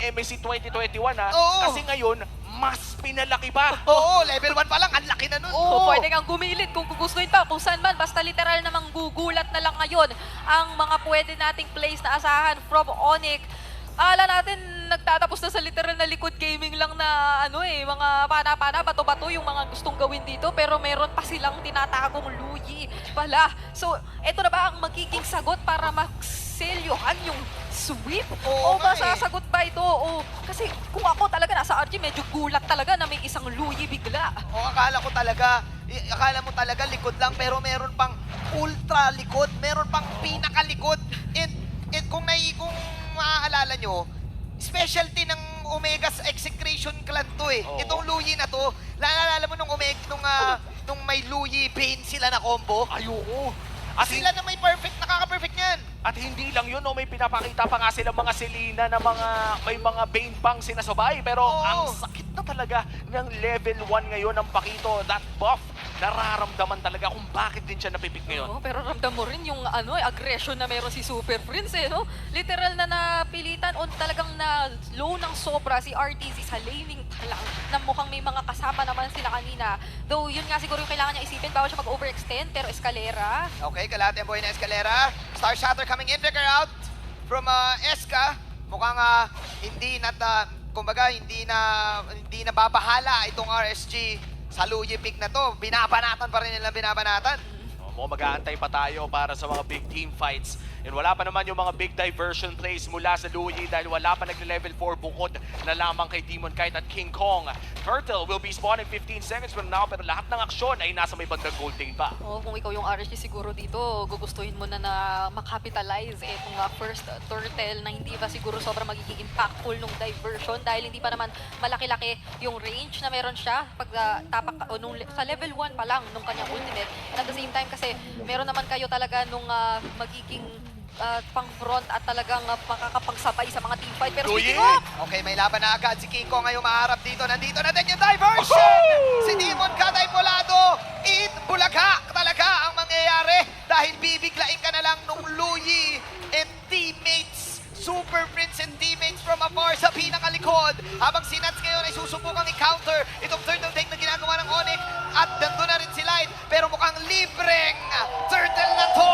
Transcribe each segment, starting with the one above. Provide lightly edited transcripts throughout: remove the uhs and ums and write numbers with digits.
MSC 2021 ha. Oo. Kasi ngayon, mas pinalaki pa. Oo, level 1 pa lang, ang laki na nun. Oo, pwede kang gumilid kung gugustuhin pa, kung saan man. Basta literal namang gugulat na lang ngayon ang mga pwede nating plays na asahan from Onyx. Akala natin nagtatapos na sa literal na likod gaming lang na mga pana-pana, bato-bato yung mga gustong gawin dito. Pero meron pa silang tinatagong Luyi pala. So, eto na ba ang magiging sagot para makselyuhan yung sweep? Oo O nga eh. masasagot ba ito? O, kasi kung ako talaga nasa RG, medyo gulat talaga na may isang Luyi bigla. O akala mo talaga likod lang, pero meron pang ultra likod, meron pang pinakalikod. And kung maaalala nyo, specialty ng Omega's Execration Clan to eh. Oo. Itong Luyi na to, naalala mo nung nung may Luyi Bane sila na combo? Ayoko. At, Sila na may perfect, nakaka-perfect niyan. at hindi lang yun, no, may pinapakita pa nga sila mga Selena na may mga Bane pang sinasabay. Pero Oo. ang sakit na talaga ng level 1 ngayon ng Pakito. That buff, nararamdaman talaga kung bakit din siya napipik ngayon. Oo, pero ramdam mo rin yung aggression na meron si Super Prince no? Literal na napilitan o talagang na low ng sobra si RTZ sa laning pa lang na mukhang may mga kasama naman sila kanina. Though yun nga siguro yung kailangan niya isipin, bawal siya mag-overextend, pero Escalera. Okay, kalahati ang buhay na Escalera. Star Shatter coming in, trigger out from Eska. Mukhang kumbaga hindi na babahala itong RSG sa Luyi pick na to. Binabanatan pa rin nilang binabanatan. Mukhang mag-aantay pa tayo para sa mga big team fights. And wala pa naman yung mga big diversion plays mula sa Luyi dahil wala pa nagle-level 4 bukod na lamang kay Demon Kite at King Kong. Turtle will be spawning 15 seconds from now pero lahat ng aksyon ay nasa may bandang gold lane pa. Oo, kung ikaw yung RSG siguro dito, gugustuhin mo na makapitalize itong first Turtle na hindi pa siguro sobrang magiging impactful nung diversion dahil hindi pa naman malaki-laki yung range na meron siya pag sa level 1 pa lang nung kanyang ultimate. And at the same time kasi meron naman kayo talaga nung magiging pang-front at talagang makakapagsabay sa mga teamfight. Pero Luyi! speaking of, Okay, may laban na agad si King Kong ngayong maharap dito. Nandito na din yung diversion! Si Demon Katay Polado, bulaga talaga ang mangyayari dahil bibiglain ka na lang nung Luyi and teammates, Super Prince and teammates from afar sa pinakalikod. Habang si Nats ngayon ay susubukang i-counter itong turtle take na ginagawa ng Onyx at nandun na rin si Light. Pero mukhang libreng turtle na to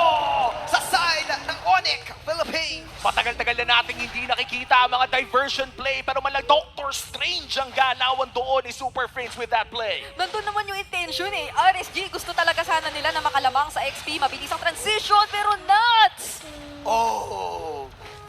sa side ng Onyx Philippines. Matagal-tagal na nating hindi nakikita ang mga diversion play pero malang Doctor Strange ang galawan doon ni Super Prince with that play. nandun naman yung intention eh. RSG, gusto talaga sana nila na makalamang sa XP, mabilis ang transition, pero nuts! Oh,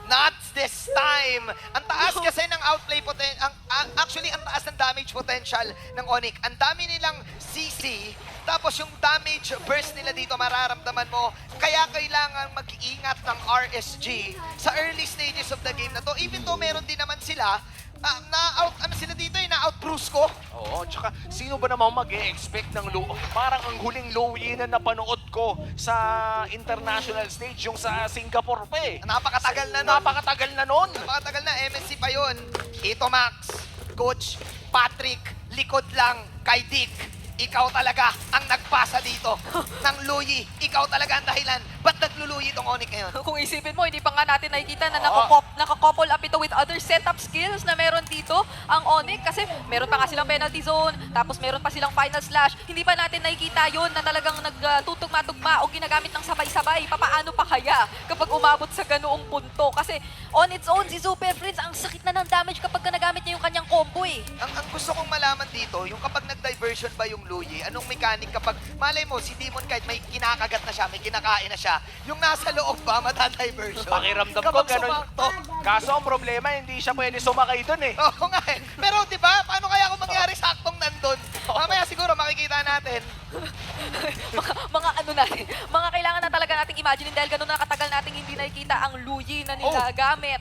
not this time. Ang taas kasi ng outplay potential, actually ang taas ng damage potential ng Onyx. Ang dami nilang CC, tapos yung damage burst nila dito mararamdaman mo. Kaya kailangan mag-iingat ng RSG sa early stages of the game na to. Even though meron din naman sila, na-out Brusco. Oo, tsaka sino ba namang mag-e-expect ng parang ang huling Luyi na napanood ko sa international stage, yung sa Singapore pa eh. Napakatagal na nun. Napakatagal na nun. Napakatagal na, MSC pa yun. Ito Max, Coach Patrick, likod lang kay Dick. Ikaw talaga ang nagpasa dito ng Luyi. Ikaw talaga ang dahilan. Ba't nagluluyi itong Onyx ngayon? Kung isipin mo, hindi pa nga natin nakikita na Oo. nakakouple up ito with other setup skills na meron dito ang Onyx kasi meron pa nga silang penalty zone, tapos meron pa silang final slash. Hindi pa natin nakikita yon na talagang nagtutugma-tugma o ginagamit ng sabay-sabay. Papaano pa kaya kapag umabot sa ganoong punto? Kasi on its own, si Super Prince, ang sakit na ng damage kapag nagamit niya yung kanyang combo eh. Ang gusto kong malaman dito, yung kapag nag-diversion ba yung Luyi, anong mechanic kapag, malay mo, si Demon kahit may kinakagat na siya, may kinakain na siya, yung nasa loob ba, mata-diversion? Pakiramdam ko Kapag ganun. sumakto. Kaso ang problema, hindi siya pwede sumakay dun eh. Oo nga eh. Pero di ba, paano kaya kung mangyari saktong nandun? Mamaya siguro makikita natin. mga natin, mga kailangan na talaga nating imagine dahil ganun na katagal nating hindi nakikita ang Luyi na nilagamit.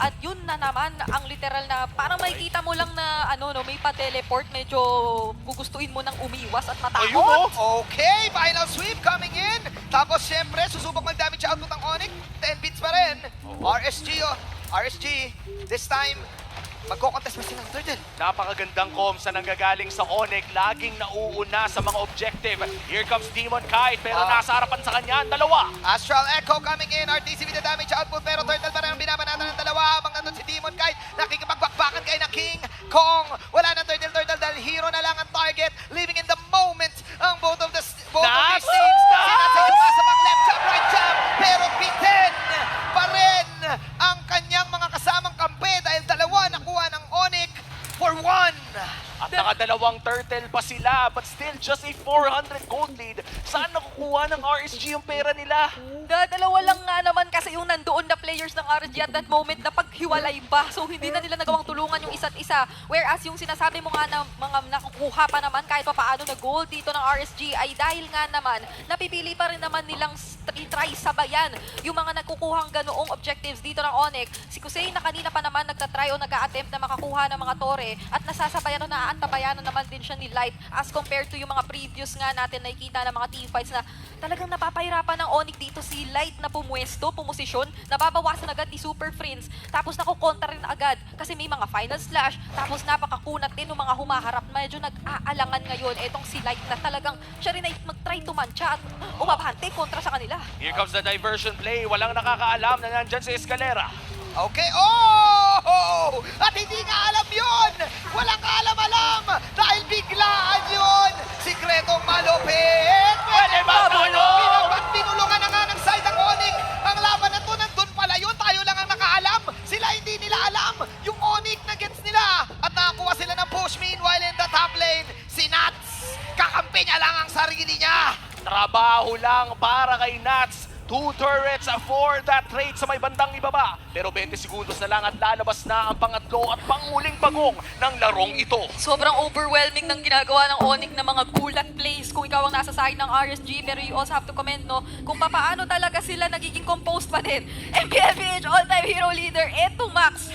At yun na naman ang literal na parang makikita mo lang na may pa-teleport, medyo gugustuhin mo nang umiwas at Ayun matakot. oh. Okay, final sweep coming in. Tapos syempre, susubok mag-damage output ang Onyx. 10 bits pa rin. RSG, this time, magko-contest pa silang turtle. Napakagandang comms na nanggagaling sa Onyx, laging nauuna sa mga objective. Here comes Demon Kite, pero nasa harapan sa kanya ang dalawa. Astral Echo coming in. RTC with the damage output, pero turtle pa rin ang binabanatan ng dalawa habang nandun si Demon Demon Kite. Nakikipagbakbakan kayo ng King Kong. Wala ng turtle dahil hero na lang ang target. Living in the moment ang both of these Nats! teams. Nats! Si Nats ay sumasabak left jab, right jab. Pero bitin pa rin ang kanyang mga kasamang kampe dahil dalawa nakuha ng Onyx for 1. At nakadalawang turtle pa sila, but still just a 400 gold lead. Saan nakukuha ng RSG yung pera nila? Dalawa lang nga naman kasi yung nandoon na players ng RG at that moment na paghiwalay ba. So hindi na nila nagawang tulungan yung isa't isa. Whereas yung sinasabi mo nga na mga nakukuha pa naman kahit pa paano na gold dito ng RSG ay dahil nga naman napipili pa rin naman nilang try sabayan yung mga nagkukuhang ganoong objectives dito ng Onyx. Si Kusei na kanina pa naman nagtatry o nag-a-attempt na makakuha ng mga tore at nasasabayan o naaantabayan naman din siya ni Light as compared to yung mga previous nga natin nakikita ng mga teamfights na talagang napapahirapan ng Onyx dito si Light na pumwesto, pumosisyon, nababawasan agad ni Super Friends, tapos nakukontra rin agad kasi may mga final slash, tapos napakakunat din ng mga humaharap. Medyo nag-aalangan ngayon etong si Light na talagang siya rin ay mag-try to mancha at umabante kontra sa kanila. Here comes the diversion play. Walang nakakaalam na nandyan si Escalera. Okay, oh! At hindi nga alam yun! Walang kaalam-alam! Dahil biglaan yun! Sikretong malupit! Pwede ba tulong? Pinulungan na nga ng side ang Onyx! Ang laban na to, nandun pala yun! Tayo lang ang nakaalam! Sila hindi nila alam! Yung Onyx na gets nila! At nakakuha sila ng push. Meanwhile in the top lane, si Nats! Kakampi niya lang ang sarili niya! Trabaho lang para kay Nats. 2 turrets for that trade sa may bandang ibaba. Pero 20 segundos na lang at lalabas na ang pangatlo at panguling bagong ng larong ito. Sobrang overwhelming ng ginagawa ng Onyx na mga gulat plays kung ikaw ang nasa side ng RSG. Pero you also have to comment, no, kung paano talaga sila nagiging composed pa din. MPLPH all-time hero leader, eto Max.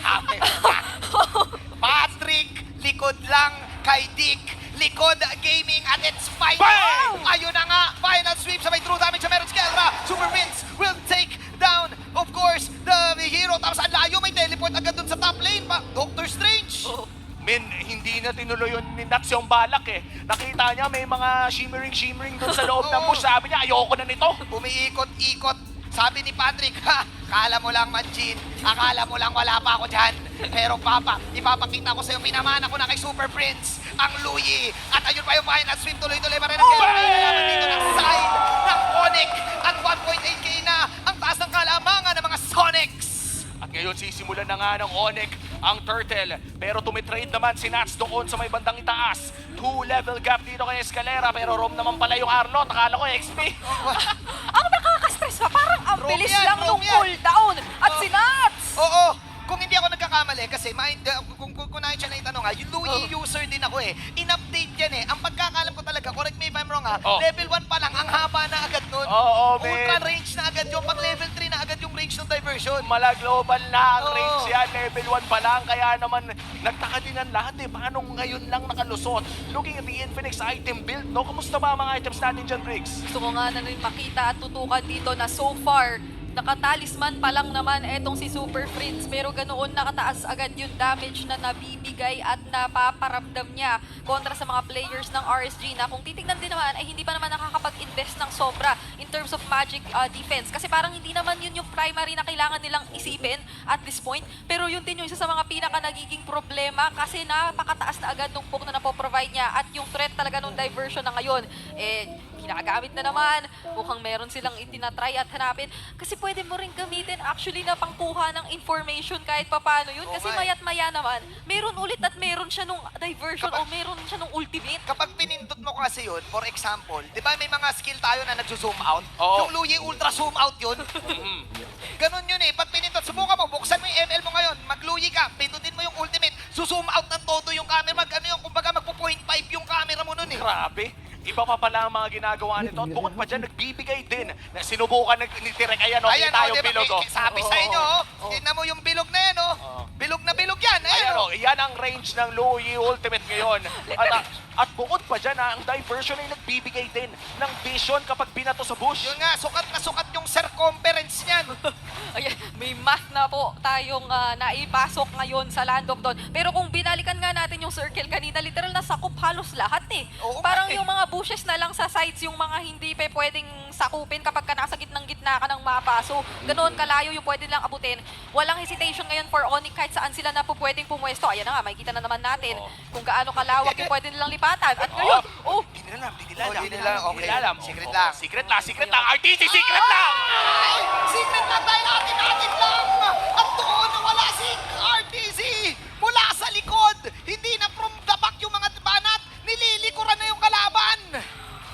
Patrick, likod lang kay Dick. Likod gaming at its final. Bang! Ayun na nga, final sweep sa may true damage sa Meron Skelra. Super Vince will take down, of course, the hero. Tapos ang layo, may teleport agad dun sa top lane pa. Doctor Strange. Min, hindi na tinuloy yun ni Nats yung balak eh. Nakita niya may mga shimmering dun sa loob ng bush. Sabi niya, ayoko na nito. Umiikot-ikot. Sabi ni Patrick, akala mo lang Manjin, akala mo lang wala pa ako dyan. Pero Papa, ipapakita ko sa'yo, pinamana ko na kay Super Prince, ang Luyi. At ayun pa yung final sweep, tuloy-tuloy pa rin ang kailangan dito ng side ng Onyx. At 1.8k na ang taas ng kalamangan ng mga Sonics. At ngayon sisimulan na nga ng Onyx ang Turtle. Pero tumitrade naman si Nats doon sa may bandang itaas. 2-level gap dito kay Escalera. Pero Rom naman pala yung Arlot. Akala ko XP. Ang nakaka-stress pa, parang ang Wrong bilis yan, lang wrong nung yan. cooldown. At si Nats! Oo, kung hindi ako nagkakamali, kasi kung nahin siya na itanong ha, yung Luyi user din ako eh. In-update yan eh. Ang pagkakalam ko talaga, correct me if I'm wrong ha, level 1 pa lang, ang haba na agad nun. Oo, men. Ultra range na agad yung pag level 3 na agad yung range ng diversion. Mala global na ang Oo. range yan. Level 1 pa lang. Kaya naman nagtaka din ang lahat eh. Paano ngayon lang nakalusot? Looking at the Infinix item build, no? Kamusta ba ang mga items natin dyan, Briggs? Gusto ko nga na rin makita at tutukan dito na so far, nakatalisman pa lang naman etong si Super Friends pero ganoon nakataas agad yung damage na nabibigay at napaparamdam niya kontra sa mga players ng RSG na kung titignan din naman ay hindi pa naman nakakapag-invest ng sobra in terms of magic defense kasi parang hindi naman yun yung primary na kailangan nilang isipin at this point pero yun din yung isa sa mga pinaka nagiging problema kasi napakataas na agad nung poke na napoprovide niya at yung threat talaga nung diversion na ngayon ginagamit na naman. Mukhang meron silang itinatry at hanapin. Kasi pwede mo rin gamitin actually na pangkuha ng information kahit papano yun. Kasi maya't maya naman, meron ulit at meron siya nung diversion o meron siya nung ultimate. Kapag pinindot mo kasi yun, for example, di ba may mga skill tayo na nag-zoom out? Oo. Yung Luyi ultra zoom out yun. Ganon yun eh. Pag pinindot, subukan mo, buksan mo yung ML mo ngayon, mag-Luyi ka, pindutin mo yung ultimate, zoom out ng todo yung camera, kumbaga magpo-0.5 yung camera mo nun eh. Grabe. Iba pa pala ang mga ginagawa nito. At bukod pa dyan, nagbibigay din na sinubukan ni Direk. Ayan o, Ayan kita o, yung diba, bilog o. sabi sa inyo, tignan mo yung bilog na yan, bilog na bilog yan. Ayan Ayan o, yan ang range ng Luyi Ultimate ngayon. At bukod pa dyan, ang diversion ay nagbibigay din ng vision kapag binato sa bush. Yun nga, sukat na sukat yung circumference niyan. Ayan, may math na po tayong naipasok ngayon sa Land of Dawn. Pero kung binalikan nga natin yung circle kanina, literal na sakop halos lahat eh. Oo, Parang nga eh. yung mga bushes na lang sa sides, yung mga hindi pa pwedeng sakupin kapag ka nasa gitna ka ng mapa. So, ganoon kalayo yung pwede lang abutin. Walang hesitation ngayon for Onyx kahit saan sila na po pwedeng pumwesto. Ayan na nga, makikita na naman natin kung gaano kalawak yung pwede nilang lipatan. At ngayon, Hindi nila alam. Hindi nila alam. Okay. alam. Secret lang. Secret lang. RTC, secret lang! Ay! Secret lang dahil atin lang! At doon nawala si RTZ mula sa likod! Hindi na from the back yung mga banat, nililikuran na yung kalaban!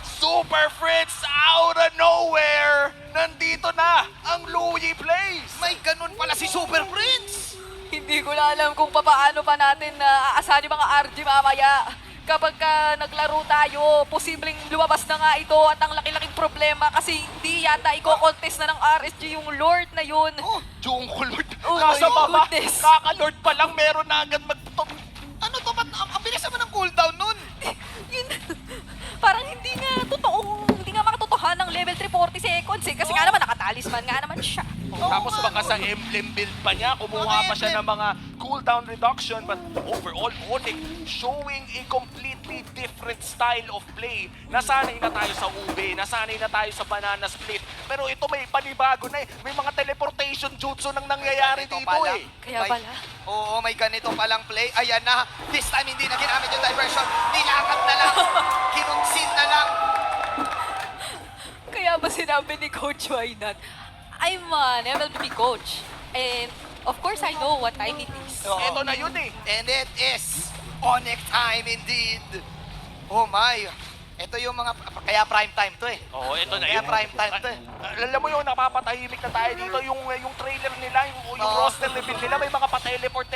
Super Fritz out of nowhere! Nandito na ang Louie Blaze! May ganun pala si Super Prince! hindi ko na alam kung paano pa natin aasahan yung mga RG mamaya. Kapag naglaro tayo, posibleng lumabas na nga ito at ang laki-laking problema kasi hindi yata i-contest na ng RSG yung Lord na yun. Oh, Jungkool, Oh nasa my baba, goodness. kaka-Lord pa lang, meron na agad ano to? Ba't ang bilis naman ng cooldown nun? Yun, parang hindi nga makatotohan ng level 3 40 seconds eh. Kasi nga naman nakatalisman nga naman siya. Tapos nga, baka sa emblem build pa niya, kumuha pa siya ng mga cooldown reduction. But overall, Onyx showing a completely different style of play. Nasanay na tayo sa ube, nasanay na tayo sa banana split. Pero ito may panibago na eh. May mga teleportation jutsu nang nangyayari Ganito dito pala. eh. Kaya May- pala. Oo, may ganito palang play. Ayan na. This time hindi na ginamit yung diversion. Nilakad na lang. Kinunsin na lang. Kaya ba sinabi ni Coach why not? I'm an MLB coach. And of course I know what time it is. Oo. Ito na yun eh. And it is Onyx time indeed. Oh my. Ito yung mga, kaya prime time to eh. Oo, ito na Kaya yun. prime time to eh. Alam mo yung napapatahimik na tayo dito, yung trailer nila, yung Oo. roster reveal nila, may mga pa-teleport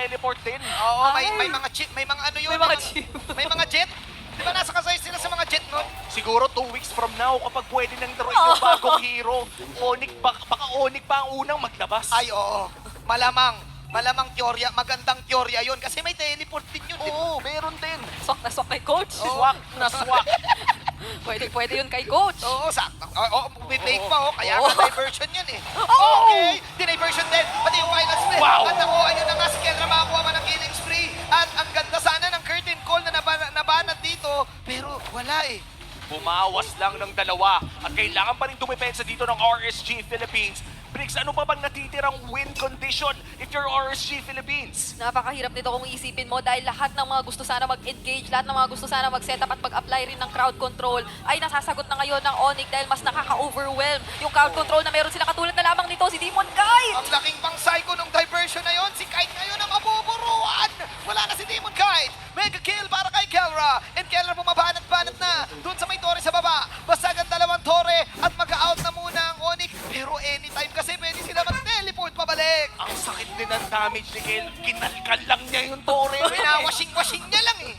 din. Oo, may Ay. mga chip, may mga ano yun. May mga chip. May mga jet. Di ba nasa kasay sila sa mga jet nun? Siguro 2 weeks from now, kapag pwede nang daruin yung bagong hero, Onyx, baka Onyx pa ang unang maglabas. Ay, oo. Malamang. Malamang teorya. Magandang teorya yun. Kasi may teleport din yun. di ba? Oo, meron din. Swak na swak kay Coach. Swak na swak. Pwede yun kay Coach. Oo, sakto. Oo, may fake pa, oh. Kaya Oo. nga diversion yun eh. Oo. Okay, diniversion din. Pati yung final split. Wow. At nakuha nyo na nga si Kendra makakuha man ng killing spree. At ang ganda sana ng curtain call na nabanat dito. Pero wala eh. Bumawas lang ng dalawa at kailangan pa rin dumepensa dito ng RSG Philippines. Briggs, ano pa bang natitirang win condition if you're RSG Philippines? Napakahirap nito kung iisipin mo dahil lahat ng mga gusto sana mag-engage, lahat ng mga gusto sana mag-setup at mag-apply rin ng crowd control ay nasasagot na ngayon ng Onyx dahil mas nakaka-overwhelm yung crowd control na meron sila katulad na lamang nito, si Demon Kite! Ang laking pang psycho ng diversion na yon. Si Kite ngayon ang mabuburuan. Wala na si Demon Kite. Mega kill para kay Kelra. And Kelra bumabanat-banat na. Doon sa may tore sa baba. Basag ang dalawang tore at mag-out na muna ang Onyx. Pero anytime kasi pwede sila mag-teleport pabalik. Ang sakit din ng damage ni Kel. Kinalkal lang niya yung tore. Pinawashing-washing niya lang eh.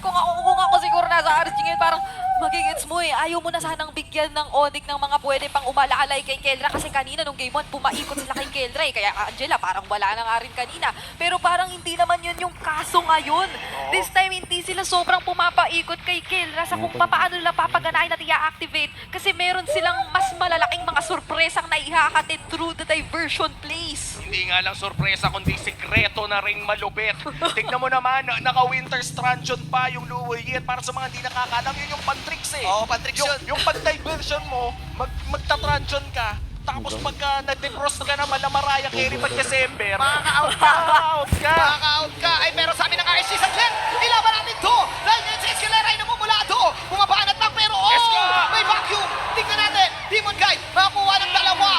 Kung ako siguro nasa RSG ngayon, parang magigets mo eh. Ayaw mo na sanang bigyan ng Onyx ng mga pwede pang umalalay kay Kendra kasi kanina nung game 1, pumaikot sila kay Kendra eh. Kaya Angela, parang wala na nga rin kanina. Pero parang hindi naman yun yung kaso ngayon. This time, hindi sila sobrang pumapaikot kay Kendra sa kung paano nila papaganahin at i-activate kasi meron silang mas malalaking mga sorpresang naihahatid through the diversion plays. Hindi nga lang sorpresa, kundi sikreto na ring malupit. Tignan mo naman, naka-winter stranchion pa yung Louie. At para sa mga hindi nakakalam, yun yung pantricks eh. Oo, pantricks yun. Yung pag-diversion mo, magta-transition ka, tapos pagka nag-defrost ka na Mariah Carey pag-December, Makaka-out ka. out ka! Makaka-out ka. Ay, pero sabi ng RSG sa Glenn, ilaban natin to. Dahil ngayon si Escalera ay namumulado. Bumabanat lang pero Esca! may vacuum. Tingnan natin. Demon Guide, makakuha ng dalawa.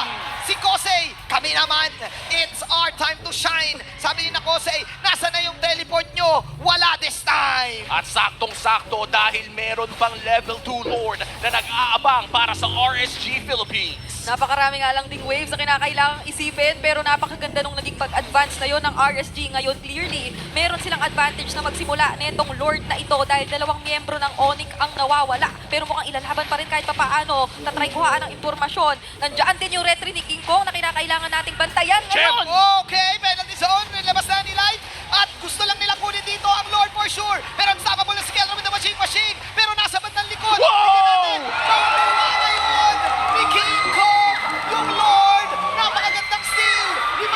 Si Kosei, kami naman, it's our time to shine. Sabi ni na Kosei, nasa na yung teleport nyo? Wala this time. At saktong-sakto dahil meron pang level 2 Lord na nag-aabang para sa RSG Philippines. Napakarami nga lang ding waves na kinakailangang isipin pero napakaganda nung naging pag-advance na yon ng RSG ngayon. Clearly, meron silang advantage na magsimula nitong Lord na ito dahil dalawang miyembro ng Onyx ang nawawala. Pero mukhang ilalaban pa rin kahit papaano. Tatry kuhaan ng impormasyon. Nandiyan din yung retry ni King Kong na kinakailangan nating bantayan ngayon. Okay, penalty zone. Nilabas na ni Light. At gusto lang nila kunin dito ang Lord for sure. Pero unstoppable na si Kelra with the machine. Pero nasa bandang likod. Wow! Tingnan natin. Nakuha ngayon ni King Kong. Yung Lord. Napakagandang steal. With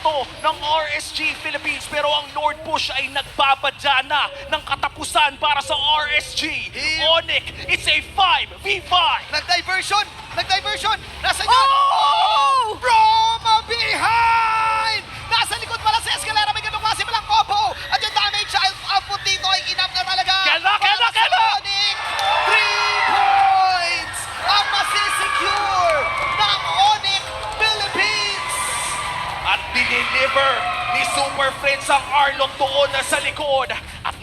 to ng RSG Philippines. Pero ang Lord Push ay nagbabadya na ng katapusan para sa RSG. Onyx, it's a 5v5. Nag-diversion! Nag-diversion! Nasa yun? Oh! From behind! Nasa likod pala si Escalera. May ganong klase palang combo. At yung damage output dito ay enough na talaga. Kela! Para sa Onyx. 3 points ang masisecure ng Onyx Philippines. At dineliver ni Super Friends ang Arlong doon na sa likod. At